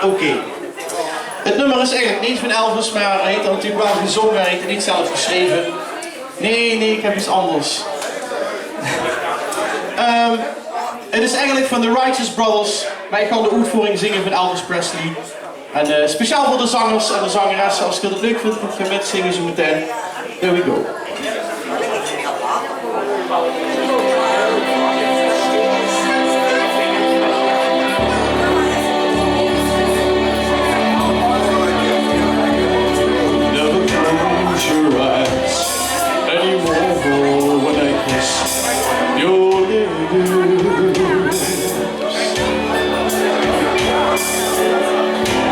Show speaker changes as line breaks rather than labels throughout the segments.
Oké. Het nummer is eigenlijk niet van Elvis, maar hij heeft natuurlijk wel gezongen, hij heeft het niet zelf geschreven. Nee, ik heb iets anders. Het is eigenlijk van de Righteous Brothers. Wij gaan de uitvoering zingen van Elvis Presley. En speciaal voor de zangers en de zangeressen, als je het leuk vindt, ga met zingen zo meteen. There we go.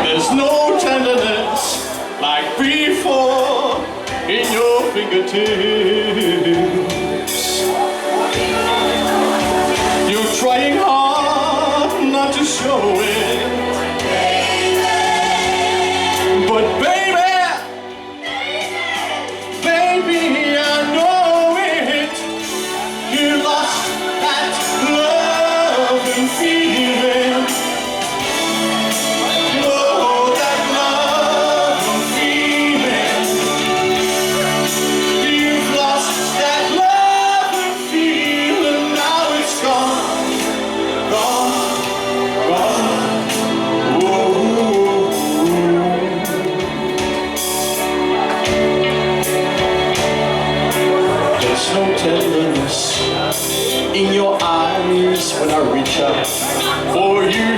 There's no tenderness like before in your fingertips. You're trying hard not to show it, but baby, I know it. You lost that love and feeling. Oh, that love and feeling. You've lost that love and feeling. Now it's gone, gone, gone. Whoa. There's no tenderness in your eyes when I reach out for you.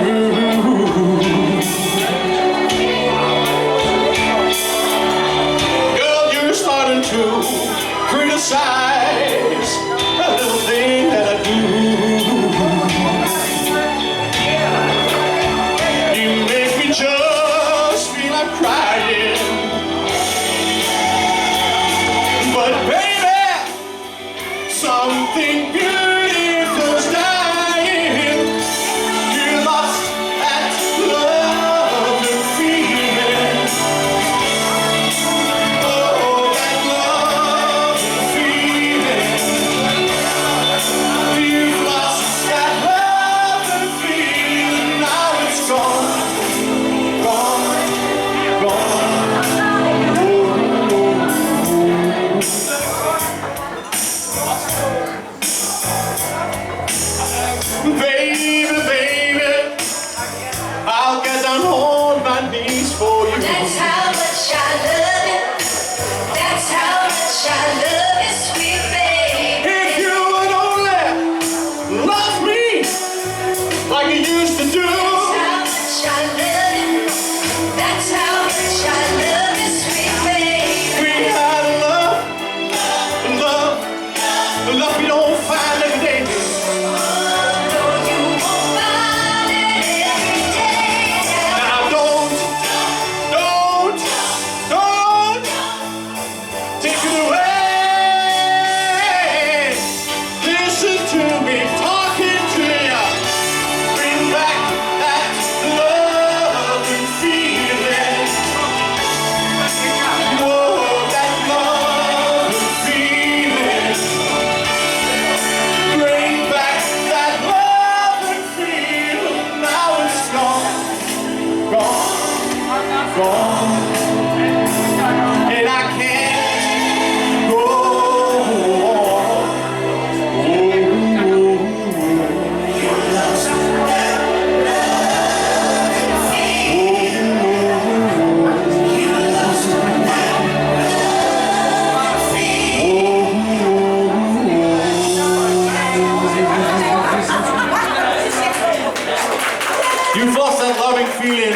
Girl, you're starting to criticize a little thing that I do. You make me just feel like crying, but baby, something beautiful's dying. You lost that love and feeling. Oh, that love and feeling. You've lost that love and feeling. Now it's gone, gone, gone. Baby, I'll get down on my knees for you.
That's how much I love you. That's how much I love you, sweet baby.
If you would only love me like you used to do.
That's how much I love you. That's how much I love you, sweet baby.
We had love we don't find every day. Now don't take it away. Listen to me talking to you. Bring back that love and feeling. Whoa, that love and feeling. Bring back that love and feeling. Now it's gone, gone. And I can't go on. You've lost that loving feeling.